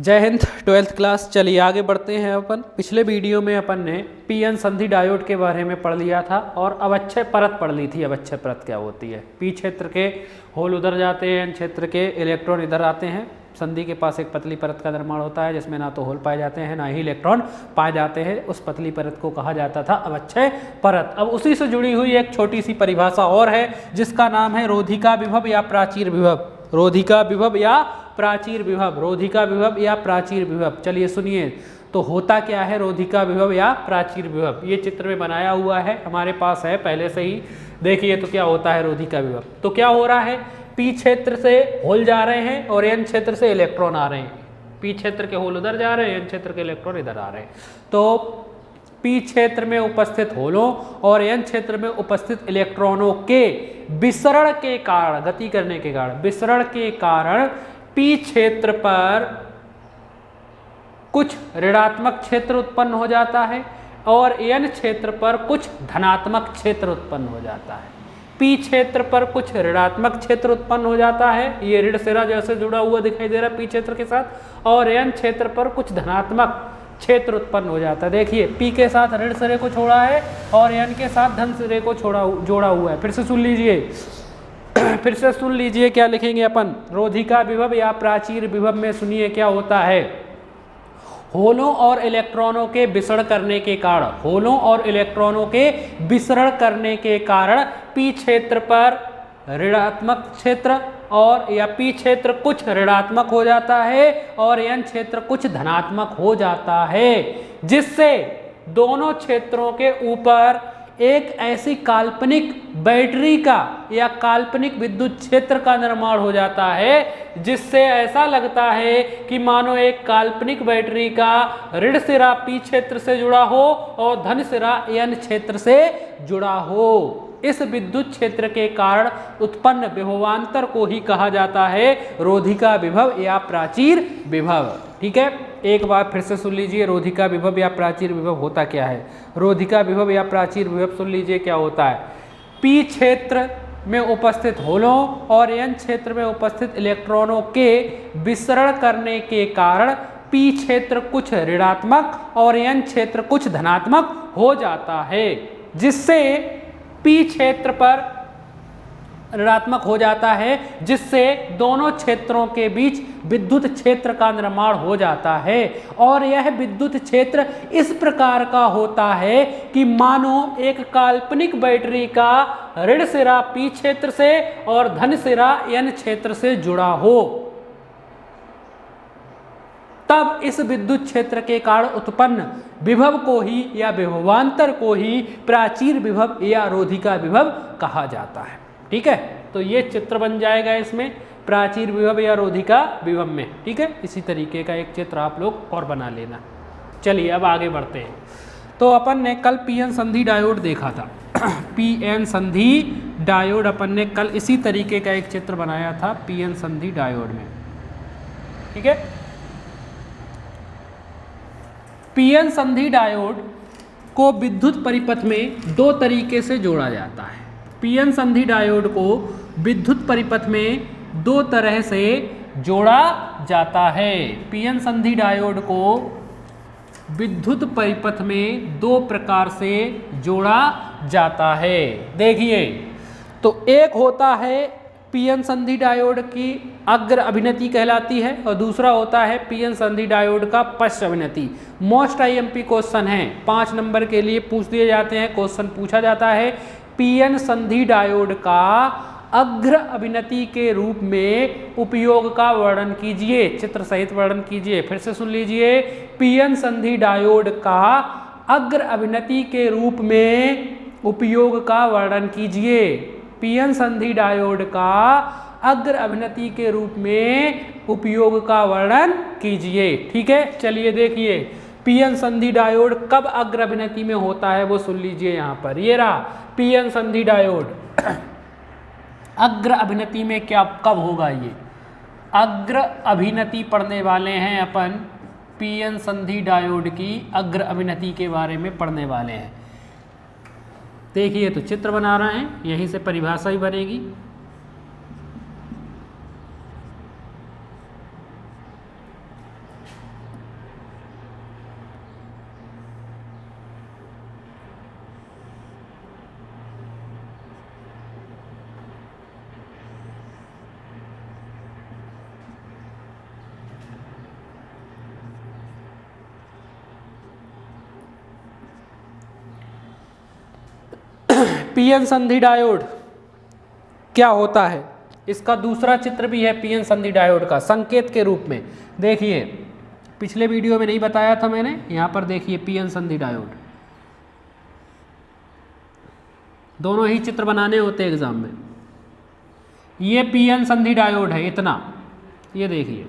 जय Hind. 12th class. चलिए आगे बढ़ते हैं। अपन पिछले वीडियो में अपन ने पीएन संधि डायोड के बारे में पढ़ लिया था और अवक्षय परत पढ़ ली थी। अवक्षय परत क्या होती है? पी क्षेत्र के होल उधर जाते हैं, एन क्षेत्र के इलेक्ट्रॉन इधर आते हैं। संधि के पास एक पतली परत का निर्माण होता है जिसमें ना तो होल पाए जाते हैं ना ही इलेक्ट्रॉन पाए जाते हैं। उस पतली परत को कहा जाता था अवक्षय परत। अब उसी से जुड़ी हुई एक छोटी सी परिभाषा और है जिसका नाम है रोधिका विभव या प्राचीर विभव। रोधिका विभव या प्राचीर विभव। रोधिका विभव या प्राचीर विभव। चलिए सुनिए तो होता क्या है रोधिका विभव या प्राचीर विभव। ये चित्र में बनाया हुआ है, हमारे पास है पहले से ही। देखिए तो क्या होता है रोधिका विभव। तो क्या हो रहा है, पी क्षेत्र से होल जा रहे हैं और एन क्षेत्र से इलेक्ट्रॉन आ रहे हैं। पी क्षेत्र के होल उधर जा रहे हैं, एन क्षेत्र के इलेक्ट्रॉन इधर आ रहे हैं। तो पी क्षेत्र में उपस्थित होलों और एन क्षेत्र में उपस्थित इलेक्ट्रॉनों के विसरण के कारण, गति करने के कारण, विसरण के कारण पी क्षेत्र पर कुछ ऋणात्मक क्षेत्र उत्पन्न हो जाता है और एन क्षेत्र पर कुछ धनात्मक क्षेत्र उत्पन्न हो जाता है। पी क्षेत्र पर कुछ ऋणात्मक क्षेत्र उत्पन्न हो जाता है, ये ऋण सिरा जैसे जुड़ा हुआ दिखाई दे रहा है पी क्षेत्र के साथ, और एन क्षेत्र पर कुछ धनात्मक क्षेत्र उत्पन्न हो जाता है। देखिए पी के साथ ऋण सिरे को छोड़ा है और एन के साथ धन सिरे को जोड़ा हुआ है। फिर से सुन लीजिए, फिर से सुन लीजिए क्या लिखेंगे अपन। रोधिका विभव या प्राचीर विभव में सुनिए क्या होता है। होलों और इलेक्ट्रॉनों के विसरण करने के कारण, होलों और इलेक्ट्रॉनों के विसरण करने के कारण पी क्षेत्र पर ऋणात्मक क्षेत्र और या पी क्षेत्र कुछ ऋणात्मक हो जाता है और एन क्षेत्र कुछ धनात्मक हो जाता है, जिससे दोनों क्षेत्रों के ऊपर एक ऐसी काल्पनिक बैटरी का या काल्पनिक विद्युत क्षेत्र का निर्माण हो जाता है जिससे ऐसा लगता है कि मानो एक काल्पनिक बैटरी का ऋण सिरा पी क्षेत्र से जुड़ा हो और धन सिरा एन क्षेत्र से जुड़ा हो। इस विद्युत क्षेत्र के कारण उत्पन्न विभवांतर को ही कहा जाता है रोधिका विभव या प्राचीर विभव। ठीक है, एक बार फिर से सुन लीजिए रोधिका विभव या प्राचीर विभव होता क्या है। रोधिका विभव या प्राचीर विभव सुन लीजिए क्या होता है। पी क्षेत्र में उपस्थित होलों और एन क्षेत्र में उपस्थित इलेक्ट्रॉनों के विसरण करने के कारण पी क्षेत्र कुछ ऋणात्मक और एन क्षेत्र कुछ धनात्मक हो जाता है, जिससे पी क्षेत्र पर ऋणात्मक हो जाता है, जिससे दोनों क्षेत्रों के बीच विद्युत क्षेत्र का निर्माण हो जाता है। और यह विद्युत क्षेत्र इस प्रकार का होता है कि मानो एक काल्पनिक बैटरी का ऋण सिरा पी क्षेत्र से और धन सिरा एन क्षेत्र से जुड़ा हो। तब इस विद्युत क्षेत्र के कारण उत्पन्न विभव को ही या विभवांतर को ही प्राचीर विभव या रोधिका विभव कहा जाता है। ठीक है, तो ये चित्र बन जाएगा इसमें प्राचीर विभव या रोधिका विभव में। ठीक है, इसी तरीके का एक चित्र आप लोग और बना लेना। चलिए अब आगे बढ़ते हैं। तो अपन ने कल पीएन संधि डायोड देखा था। पीएन संधि डायोड अपन ने कल इसी तरीके का एक चित्र बनाया था पीएन संधि डायोड में। ठीक है, पीएन संधि डायोड को विद्युत परिपथ में दो तरीके से जोड़ा जाता है। पीएन संधि डायोड को विद्युत परिपथ में दो तरह से जोड़ा जाता है। पीएन संधि डायोड को विद्युत परिपथ में दो प्रकार से जोड़ा जाता है। देखिए तो एक होता है पीएन संधि डायोड की अग्र अभिनति कहलाती है और दूसरा होता है पीएन संधि डायोड का पश्च अभिनति। मोस्ट आईएमपी क्वेश्चन है, 5 नंबर के लिए पूछ दिए जाते हैं, क्वेश्चन पूछा जाता है पीएन संधि डायोड का अग्र अभिनति के रूप में उपयोग का वर्णन कीजिए, चित्र सहित वर्णन कीजिए। फिर से सुन लीजिए, पीएन संधि डायोड का अग्र अभिनति के रूप में उपयोग का वर्णन कीजिए। पीएन संधि डायोड का अग्र अभिनति के रूप में उपयोग का वर्णन कीजिए। ठीक है, चलिए देखिए पीएन संधि डायोड कब अग्र अभिनति में होता है वो सुन लीजिए। यहाँ पर ये रहा पीएन संधि डायोड अग्र अभिनति में क्या कब होगा। ये अग्र अभिनति पढ़ने वाले हैं अपन, पीएन संधि डायोड की अग्र अभिनति के बारे में पढ़ने वाले हैं। देखिए तो चित्र बना रहे हैं, यहीं से परिभाषा ही बनेगी। पीएन संधि डायोड क्या होता है, इसका दूसरा चित्र भी है पीएन संधि डायोड का संकेत के रूप में। देखिए पिछले वीडियो में नहीं बताया था मैंने, यहाँ पर देखिए पीएन संधि डायोड, दोनों ही चित्र बनाने होते हैं एग्जाम में। ये पीएन संधि डायोड है इतना, ये देखिए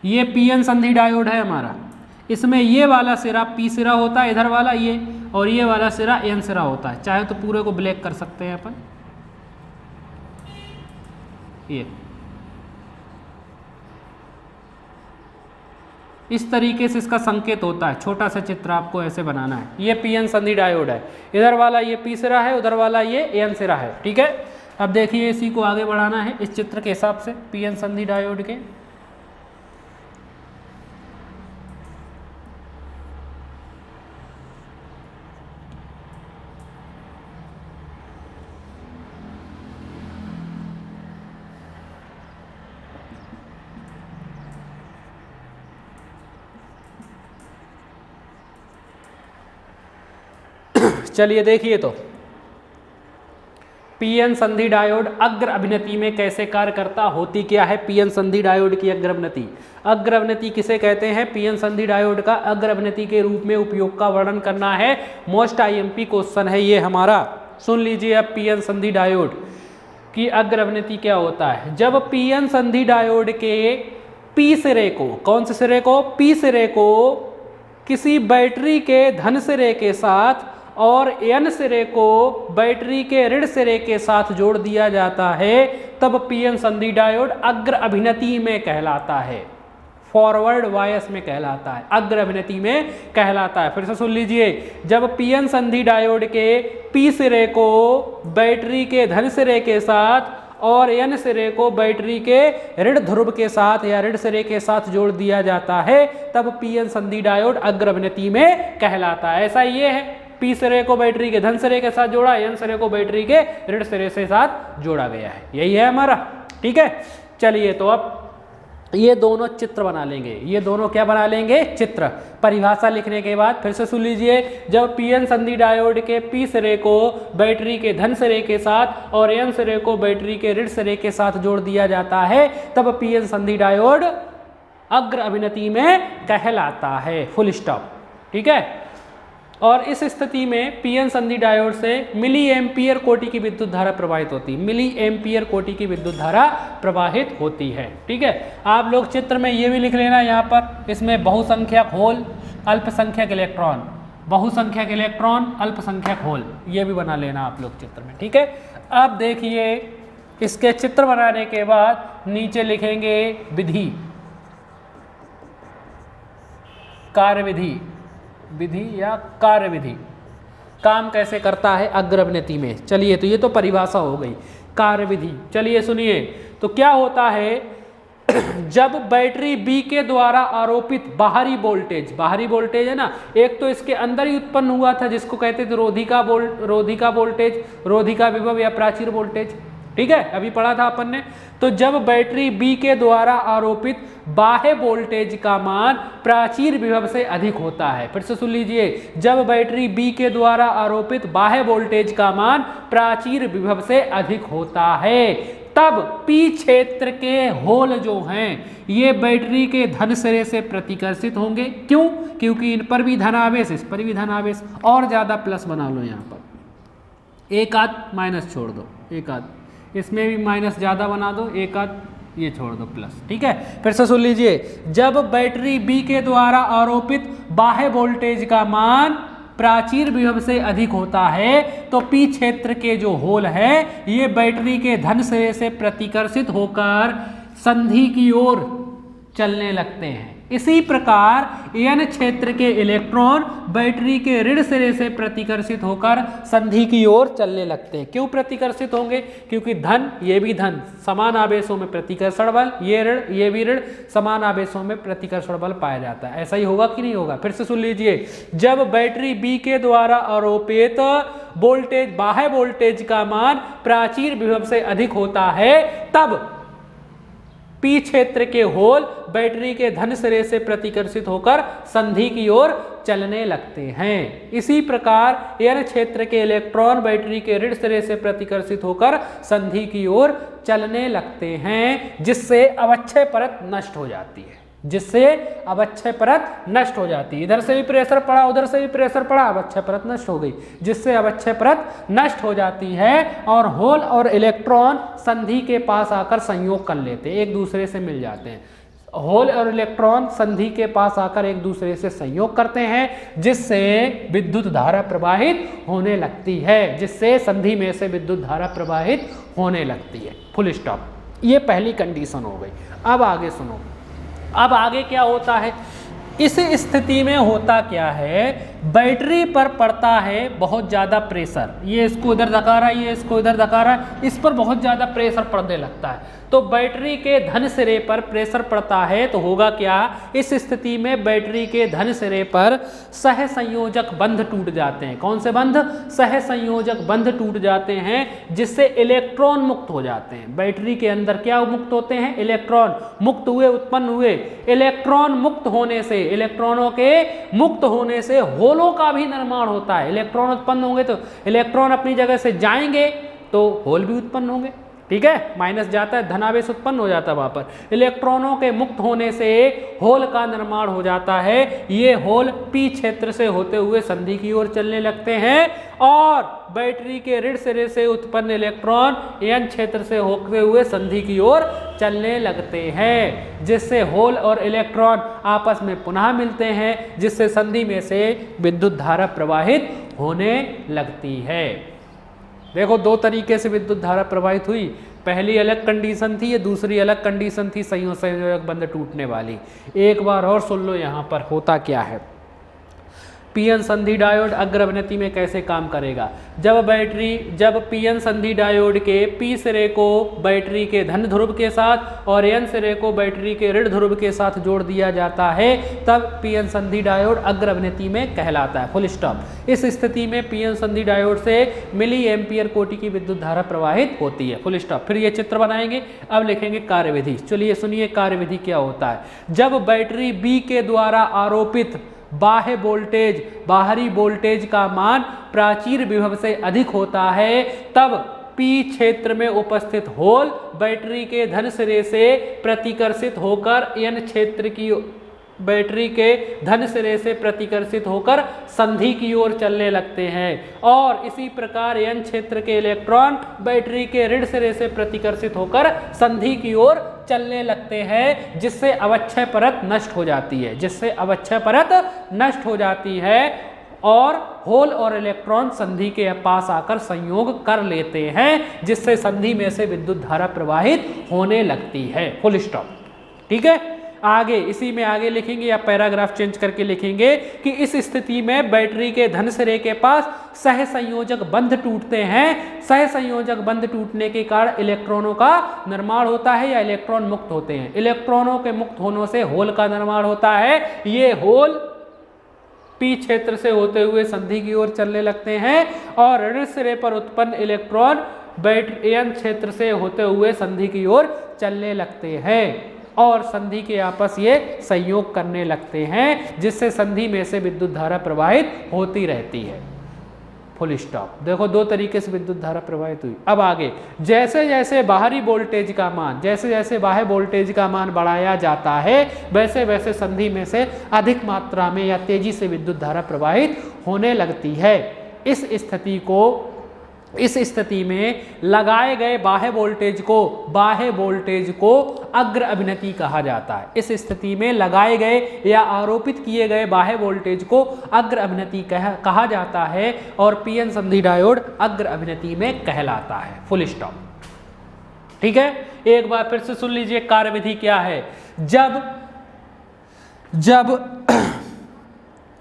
ये पीएन संधि डायोड है हमारा। इसमें ये वाला सिरा पी सिरा होता है इधर वाला ये, और ये वाला सिरा एन सिरा होता है। चाहे तो पूरे को ब्लैक कर सकते हैं अपन, ये इस तरीके से इसका संकेत होता है। छोटा सा चित्र आपको ऐसे बनाना है। ये पीएन संधि डायोड है, इधर वाला ये पी सिरा है, उधर वाला ये एन सिरा है। ठीक है, अब देखिए इसी को आगे बढ़ाना है इस चित्र के हिसाब से पीएन संधि डायोड के। चलिए देखिए तो पीएन संधि डायोड अग्र अभिनति में कैसे कार्य करता, होती क्या है पीएन संधि डायोड की अग्र अभिनति। अग्र अभिनति किसे कहते हैं, पीएन संधि डायोड का अग्र अभिनति के रूप में उपयोग का वर्णन करना है। मोस्ट आईएमपी क्वेश्चन है ये हमारा, सुन लीजिए। अब पीएन संधि डायोड की अग्र अभिनति क्या होता है। जब पीएन संधि डायोड के पी सिरे को, कौन से सिरे को, पी सिरे को किसी बैटरी के धन सिरे के साथ और एन सिरे को बैटरी के ऋण सिरे के साथ जोड़ दिया जाता है, तब पीएन संधि डायोड अग्र अभिनति में कहलाता है, फॉरवर्ड वायस में कहलाता है, अग्र अभिनति में कहलाता है। फिर से सुन लीजिए, जब पीएन संधि डायोड के पी सिरे को बैटरी के धन सिरे के साथ और एन सिरे को बैटरी के ऋण ध्रुव के साथ या ऋण सिरे के साथ जोड़ दिया जाता है, तब पीएन संधि डायोड अग्र अभिनति में कहलाता है। ऐसा ये है, पी सिरे को बैटरी के धन सिरे के साथ जोड़ा, एन सिरे को बैटरी के ऋण सिरे से साथ जोड़ा गया है, यही है हमारा। ठीक है, चलिए तो अब ये दोनों चित्र बना लेंगे। ये दोनों क्या बना लेंगे, चित्र। परिभाषा लिखने के बाद फिर से सुन लीजिए, जब पीएन संधि डायोड के पी सिरे को बैटरी के धन सिरे के साथ और एन सिरे को बैटरी के ऋण सिरे के साथ जोड़ दिया जाता है, तब पीएन संधि डायोड अग्र अभिनति में कहलाता है, फुल स्टॉप। ठीक है, और इस स्थिति में पीएन संधि डायोड से मिली एम्पियर कोटि की विद्युत धारा प्रवाहित होती है, मिली एम्पियर कोटि की विद्युत धारा प्रवाहित होती है। ठीक है, आप लोग चित्र में ये भी लिख लेना, यहाँ पर इसमें बहुसंख्यक होल, अल्पसंख्यक इलेक्ट्रॉन, बहुसंख्यक इलेक्ट्रॉन, अल्पसंख्यक होल, ये भी बना लेना आप लोग चित्र में। ठीक है, अब देखिए इसके चित्र बनाने के बाद नीचे लिखेंगे विधि, कार्यविधि, विधि या कार्य विधि, काम कैसे करता है अग्र अभिनति में। चलिए तो ये तो परिभाषा हो गई, कार्य विधि। चलिए सुनिए, तो क्या होता है, जब बैटरी बी के द्वारा आरोपित बाहरी वोल्टेज है ना, एक तो इसके अंदर ही उत्पन्न हुआ था जिसको कहते थे रोधिका वोल्टेज, रोधिका विभव या प्राचीर वोल्टेज। ठीक है, अभी पढ़ा था अपन ने। तो जब बैटरी बी के द्वारा आरोपित बाह्य वोल्टेज का मान प्राचीर विभव से अधिक होता है, फिर से सुन लीजिए, जब बैटरी बी के द्वारा आरोपित बाह्य वोल्टेज का मान प्राचीर विभव से अधिक होता है, तब पी क्षेत्र के होल जो हैं ये बैटरी के धन सिरे से प्रतिकर्षित होंगे। क्यों? क्योंकि इन पर भी धनावेश, इस पर भी धनावेश, और ज्यादा प्लस बना लो, यहाँ पर एक आध माइनस छोड़ दो, एक आध इसमें भी माइनस ज्यादा बना दो, एक आध ये छोड़ दो प्लस। ठीक है, फिर से सुन लीजिए, जब बैटरी बी के द्वारा आरोपित बाह्य वोल्टेज का मान प्राचीर विभव से अधिक होता है, तो पी क्षेत्र के जो होल है ये बैटरी के धन सिरे से प्रतिकर्षित होकर संधि की ओर चलने लगते हैं। इसी प्रकार एन क्षेत्र के इलेक्ट्रॉन बैटरी के ऋण सिरे से प्रतिकर्षित होकर संधि की ओर चलने लगते हैं। क्यों प्रतिकर्षित होंगे? क्योंकि धन, ये भी धन, समान आवेशों में प्रतिकर्षण बल, ये ऋण, ये भी ऋण, समान आवेशों में प्रतिकर्षण बल पाया जाता है। ऐसा ही होगा कि नहीं होगा? फिर से सुन लीजिए, जब बैटरी बी के द्वारा आरोपित वोल्टेज, बाह्य वोल्टेज का मान प्राचीर विभव से अधिक होता है, तब पी क्षेत्र के होल बैटरी के धन सिरे से प्रतिकर्षित होकर संधि की ओर चलने लगते हैं। इसी प्रकार n क्षेत्र के इलेक्ट्रॉन बैटरी के ऋण सिरे से प्रतिकर्षित होकर संधि की ओर चलने लगते हैं, जिससे अवक्षय परत नष्ट हो जाती है, जिससे अवक्षय परत नष्ट हो जाती है। इधर से भी प्रेशर पड़ा, उधर से भी प्रेशर पड़ा, अवक्षय परत नष्ट हो गई, जिससे अवक्षय परत नष्ट हो जाती है और होल और इलेक्ट्रॉन संधि के पास आकर संयोग कर लेते हैं, एक दूसरे से मिल जाते हैं। होल और इलेक्ट्रॉन संधि के पास आकर एक दूसरे से संयोग करते हैं, जिससे विद्युत धारा प्रवाहित होने लगती है, जिससे संधि में से विद्युत धारा प्रवाहित होने लगती है। Full stop. ये पहली कंडीशन हो गई। अब आगे सुनो, अब आगे क्या होता है। इस स्थिति में होता क्या है, बैटरी पर पड़ता है बहुत ज़्यादा प्रेशर, ये इसको इधर धका रहा है, ये इसको इधर धका रहा है, इस पर बहुत ज़्यादा प्रेशर पड़ने लगता है। तो बैटरी के धन सिरे पर प्रेशर पड़ता है तो होगा क्या, इस स्थिति में बैटरी के धन सिरे पर सहसंयोजक बंध टूट जाते हैं। कौन से बंध? सहसंयोजक बंध टूट जाते हैं, जिससे इलेक्ट्रॉन मुक्त हो जाते हैं। बैटरी के अंदर क्या मुक्त होते हैं? इलेक्ट्रॉन मुक्त हुए, उत्पन्न हुए। इलेक्ट्रॉन मुक्त होने से, इलेक्ट्रॉनों के मुक्त होने से होलों का भी निर्माण होता है। इलेक्ट्रॉन उत्पन्न होंगे तो इलेक्ट्रॉन अपनी जगह से जाएंगे तो होल भी उत्पन्न होंगे, ठीक है, माइनस जाता है, धनावेश उत्पन्न हो जाता है वहां पर। इलेक्ट्रॉनों के मुक्त होने से होल का निर्माण हो जाता है। ये होल पी क्षेत्र से होते हुए संधि की ओर चलने लगते हैं और बैटरी के ऋण सिरे से उत्पन्न इलेक्ट्रॉन एन क्षेत्र से होते हुए संधि की ओर चलने लगते हैं, जिससे होल और इलेक्ट्रॉन आपस में पुनः मिलते हैं, जिससे संधि में से विद्युत धारा प्रवाहित होने लगती है। देखो, दो तरीके से विद्युत धारा प्रवाहित हुई। पहली अलग कंडीशन थी, ये दूसरी अलग कंडीशन थी, संयोजक बंध टूटने वाली। एक बार और सुन लो यहाँ पर होता क्या है। पीएन संधि डायोड अग्र अवनति में कैसे काम करेगा। जब पीएन संधि डायोड के पी सिरे को बैटरी के धन ध्रुव के साथ और एन सिरे को बैटरी के ऋण ध्रुव के साथ जोड़ दिया जाता है, तब पीएन संधि डायोड अग्र अवनति में कहलाता है। Full stop. इस स्थिति में पीएन संधि डायोड से मिली एम्पियर कोटि की विद्युत धारा प्रवाहित होती है। Full stop. फिर ये चित्र बनाएंगे, अब लिखेंगे कार्यविधि। चलिए सुनिए कार्यविधि क्या होता है। जब बैटरी बी के द्वारा आरोपित बाह्य वोल्टेज, बाहरी वोल्टेज का मान प्राचीर विभव से अधिक होता है, तब पी क्षेत्र में उपस्थित होल बैटरी के धन सिरे से प्रतिकर्षित होकर एन क्षेत्र की बैटरी के धन सिरे से प्रतिकर्षित होकर संधि की ओर चलने लगते हैं और इसी प्रकार एन क्षेत्र के इलेक्ट्रॉन बैटरी के ऋण सिरे से प्रतिकर्षित होकर संधि की ओर चलने लगते हैं, जिससे अवक्षय परत नष्ट हो जाती है, जिससे अवक्षय परत नष्ट हो जाती है और होल और इलेक्ट्रॉन संधि के पास आकर संयोग कर लेते हैं, जिससे संधि में से विद्युत धारा प्रवाहित होने लगती है। Full stop. ठीक है। आगे इसी में आगे लिखेंगे या पैराग्राफ चेंज करके लिखेंगे कि इस स्थिति में बैटरी के धन सिरे के पास सहसंयोजक बंध टूटते हैं। सहसंयोजक बंध टूटने के कारण इलेक्ट्रॉनों का निर्माण होता है या इलेक्ट्रॉन मुक्त होते हैं। इलेक्ट्रॉनों के मुक्त होने से होल का निर्माण होता है। ये होल पी क्षेत्र से होते हुए संधि की ओर चलने लगते हैं और ऋण सिरे पर उत्पन्न इलेक्ट्रॉन बैटरी एन क्षेत्र से होते हुए संधि की ओर चलने लगते हैं और संधि के आपस ये संयोग करने लगते हैं, जिससे संधि में से विद्युत धारा प्रवाहित होती रहती है। Full stop. देखो, दो तरीके से विद्युत धारा प्रवाहित हुई। अब आगे जैसे जैसे बाहरी वोल्टेज का मान, जैसे जैसे बाह्य वोल्टेज का मान बढ़ाया जाता है, वैसे वैसे संधि में से अधिक मात्रा में या तेजी से विद्युत धारा प्रवाहित होने लगती है। इस स्थिति में लगाए गए बाह्य वोल्टेज को अग्र अभिनति कहा जाता है। इस स्थिति में लगाए गए या आरोपित किए गए बाह्य वोल्टेज को अग्र अभिनति कहा जाता है और पीएन संधि डायोड अग्र अभिनति में कहलाता है। Full stop. ठीक है। एक बार फिर से सुन लीजिए कार्यविधि क्या है। जब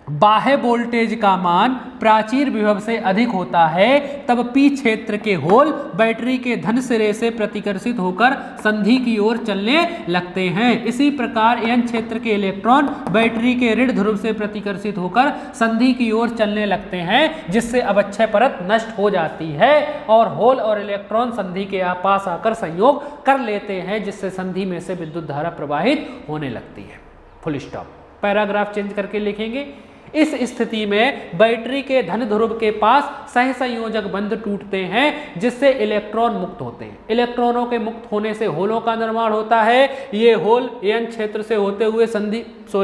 बाह्य वोल्टेज का मान प्राचीर विभव से अधिक होता है, तब पी क्षेत्र के होल बैटरी के धन सिरे से प्रतिकर्षित होकर संधि की ओर चलने लगते हैं। इसी प्रकार एन क्षेत्र के इलेक्ट्रॉन बैटरी के ऋण ध्रुव से प्रतिकर्षित होकर संधि की ओर चलने लगते हैं, जिससे अवक्षय परत नष्ट हो जाती है और होल और इलेक्ट्रॉन संधि के पास आकर संयोग कर लेते हैं, जिससे संधि में से विद्युत धारा प्रवाहित होने लगती है। Full stop. पैराग्राफ चेंज करके लिखेंगे। इस स्थिति में बैटरी के धन ध्रुव के पास सहसंयोजक बंध टूटते हैं जिससे इलेक्ट्रॉन मुक्त होते हैं। इलेक्ट्रॉनों के मुक्त होने से होलों का निर्माण होता है। ये होल n क्षेत्र से होते हुए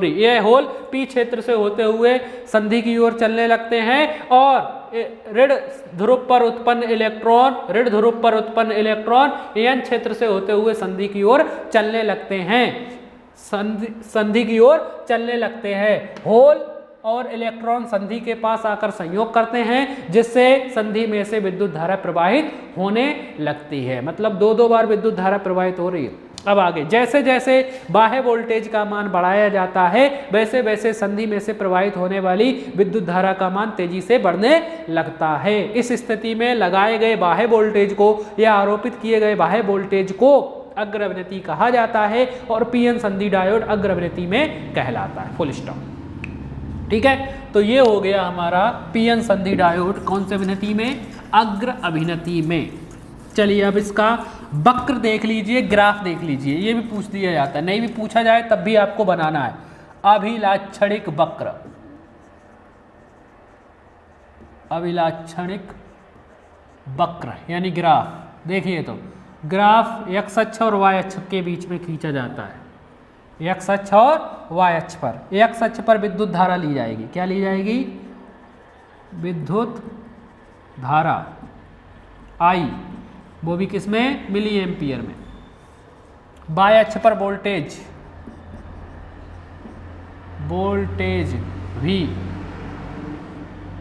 ये होल p क्षेत्र से होते हुए संधि की ओर चलने लगते हैं और ऋण ध्रुव पर उत्पन्न इलेक्ट्रॉन n क्षेत्र से होते हुए संधि की ओर चलने लगते हैं। संधि की ओर चलने लगते हैं। होल और इलेक्ट्रॉन संधि के पास आकर संयोग करते हैं जिससे संधि में से विद्युत धारा प्रवाहित होने लगती है। मतलब दो बार विद्युत धारा प्रवाहित हो रही है। अब आगे जैसे जैसे बाह्य वोल्टेज का मान बढ़ाया जाता है वैसे वैसे संधि में से प्रवाहित होने वाली विद्युत धारा का मान तेजी से बढ़ने लगता है। इस स्थिति में लगाए गए बाह्य वोल्टेज को या आरोपित किए गए बाह्य वोल्टेज को अग्रवर्ती कहा जाता है और पीएन संधि डायोड अग्रवर्ती में कहलाता है। Full stop. ठीक है, तो ये हो गया हमारा पीएन संधि डायोड कौन से अभिनति में? अग्र अभिनति में। चलिए अब इसका वक्र देख लीजिए, ग्राफ देख लीजिए। ये भी पूछ दिया जाता है, नहीं भी पूछा जाए तब भी आपको बनाना है। अभिलाक्षणिक वक्र, अभिलाक्षणिक वक्र यानी ग्राफ। देखिए तो ग्राफ x अक्ष और y अक्ष के बीच में खींचा जाता है। x अक्ष और y अक्ष पर, x अक्ष पर विद्युत धारा ली जाएगी। क्या ली जाएगी? विद्युत धारा I, वो भी किसमें? मिली एम्पियर में। y अक्ष पर वोल्टेज V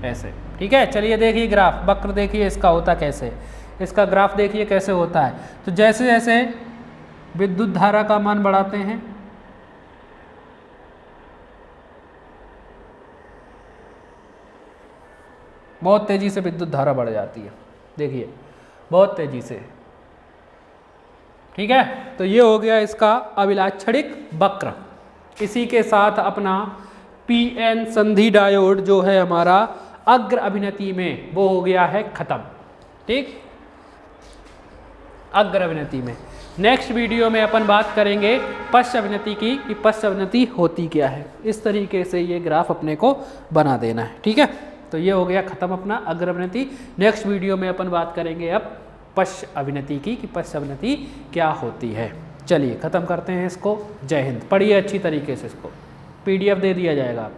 ऐसे। ठीक है, चलिए देखिए ग्राफ, वक्र देखिए इसका होता कैसे, इसका ग्राफ देखिए कैसे होता है। तो जैसे जैसे विद्युत धारा का मान बढ़ाते हैं बहुत तेजी से विद्युत धारा बढ़ जाती है। देखिए बहुत तेजी से। ठीक है, तो ये हो गया इसका अभिलाक्षणिक वक्र। इसी के साथ अपना पीएन संधि डायोड जो है हमारा अग्र अभिनति में, वो हो गया है खत्म। ठीक, अग्र अभिनति में। नेक्स्ट वीडियो में अपन बात करेंगे पश्च अभिनति की, कि पश्च अभिनति होती क्या है। इस तरीके से ये ग्राफ अपने को बना देना है। ठीक है, तो ये हो गया खत्म अपना अग्र अभिनति। नेक्स्ट वीडियो में अपन बात करेंगे अब पश्च अभिनति की, कि पश्च अभिनति क्या होती है। चलिए खत्म करते हैं इसको। जय हिंद। पढ़िए अच्छी तरीके से इसको, PDF दे दिया जाएगा।